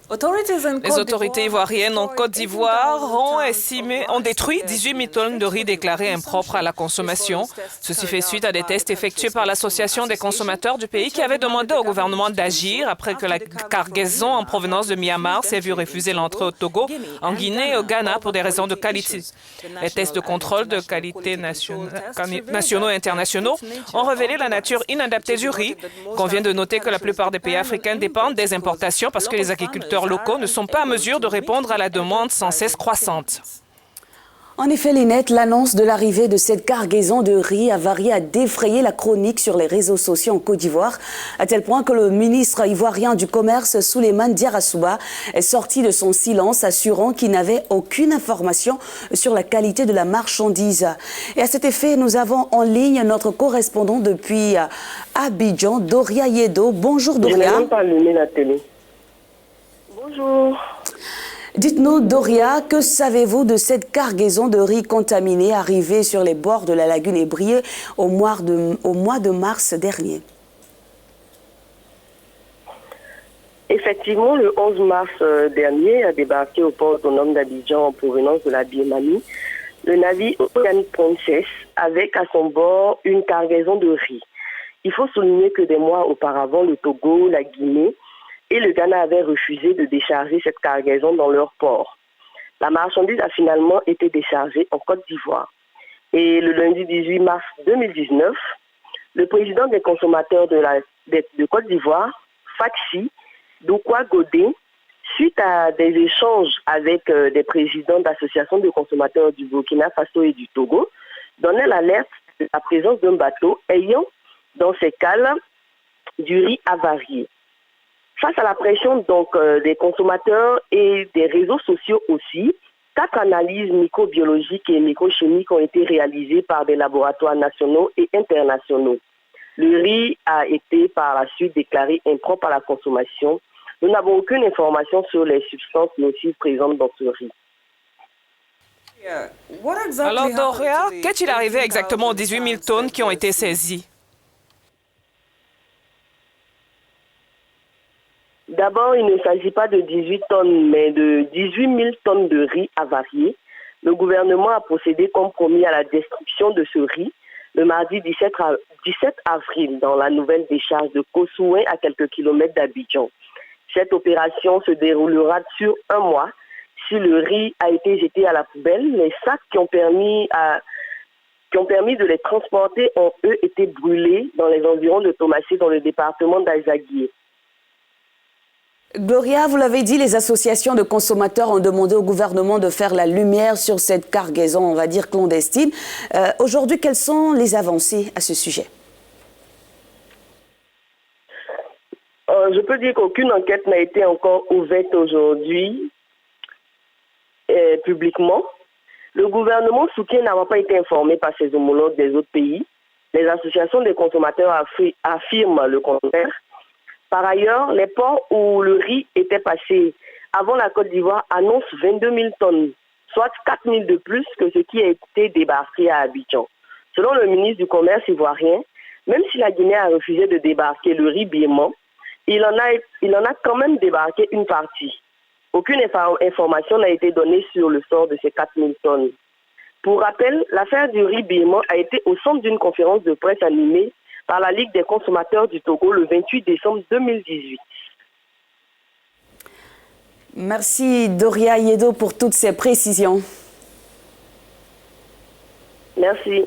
Les autorités ivoiriennes en Côte d'Ivoire ont détruit 18 000 tonnes de riz déclarées impropres à la consommation. Ceci fait suite à des tests effectués par l'Association des consommateurs du pays qui avait demandé au gouvernement d'agir après que la cargaison en provenance de Myanmar s'est vue refuser l'entrée au Togo, en Guinée et au Ghana pour des raisons de qualité. Les tests de contrôle de qualité nationaux et internationaux ont révélé la nature inadaptée du riz. Convient de noter que la plupart des pays africains dépendent des importations parce que les agriculteurs locaux ne sont pas en mesure de répondre à la demande sans cesse croissante. En effet, Lynette, l'annonce de l'arrivée de cette cargaison de riz avarié a défrayé la chronique sur les réseaux sociaux en Côte d'Ivoire, à tel point que le ministre ivoirien du Commerce, Souleymane Diarra-Souba, est sorti de son silence, assurant qu'il n'avait aucune information sur la qualité de la marchandise. Et à cet effet, nous avons en ligne notre correspondant depuis Abidjan, Doria Yedo. Bonjour Doria. Je n'ai même pas allumé la télé. Bonjour. Dites-nous, Doria, que savez-vous de cette cargaison de riz contaminé arrivée sur les bords de la lagune Ébrié au mois de mars dernier? Effectivement, le 11 mars dernier a débarqué au port autonome d'Abidjan en provenance de la Birmanie le navire Oceanic Princess avec à son bord une cargaison de riz. Il faut souligner que des mois auparavant, le Togo, la Guinée et le Ghana avaient refusé de décharger cette cargaison dans leur port. La marchandise a finalement été déchargée en Côte d'Ivoire. Et le lundi 18 mars 2019, le président des consommateurs de Côte d'Ivoire, Faxi Doukoua Godé, suite à des échanges avec des présidents d'associations de consommateurs du Burkina Faso et du Togo, donnait l'alerte de la présence d'un bateau ayant dans ses cales du riz avarié. Face à la pression des consommateurs et des réseaux sociaux aussi, 4 analyses microbiologiques et microchimiques ont été réalisées par des laboratoires nationaux et internationaux. Le riz a été par la suite déclaré impropre à la consommation. Nous n'avons aucune information sur les substances nocives présentes dans ce riz. Alors, Doria, qu'est-il arrivé exactement aux 18 000 tonnes qui ont été saisies? D'abord, il ne s'agit pas de 18 tonnes, mais de 18 000 tonnes de riz avarié. Le gouvernement a procédé comme promis à la destruction de ce riz le mardi 17 avril dans la nouvelle décharge de Kosoué à quelques kilomètres d'Abidjan. Cette opération se déroulera sur un mois. Si le riz a été jeté à la poubelle, les sacs qui ont permis de les transporter ont, eux, été brûlés dans les environs de Tomassé, dans le département d'Azaguié. Gloria, vous l'avez dit, les associations de consommateurs ont demandé au gouvernement de faire la lumière sur cette cargaison, on va dire, clandestine. Aujourd'hui, quelles sont les avancées à ce sujet? Je peux dire qu'aucune enquête n'a été encore ouverte aujourd'hui publiquement. Le gouvernement soutient n'avoir pas été informé par ses homologues des autres pays. Les associations des consommateurs affirment le contraire. Par ailleurs, les ports où le riz était passé avant la Côte d'Ivoire annoncent 22 000 tonnes, soit 4 000 de plus que ce qui a été débarqué à Abidjan. Selon le ministre du Commerce ivoirien, même si la Guinée a refusé de débarquer le riz birman, il en a quand même débarqué une partie. Aucune information n'a été donnée sur le sort de ces 4 000 tonnes. Pour rappel, l'affaire du riz birman a été au centre d'une conférence de presse animée par la Ligue des consommateurs du Togo le 28 décembre 2018. Merci Doria Yedo pour toutes ces précisions. Merci.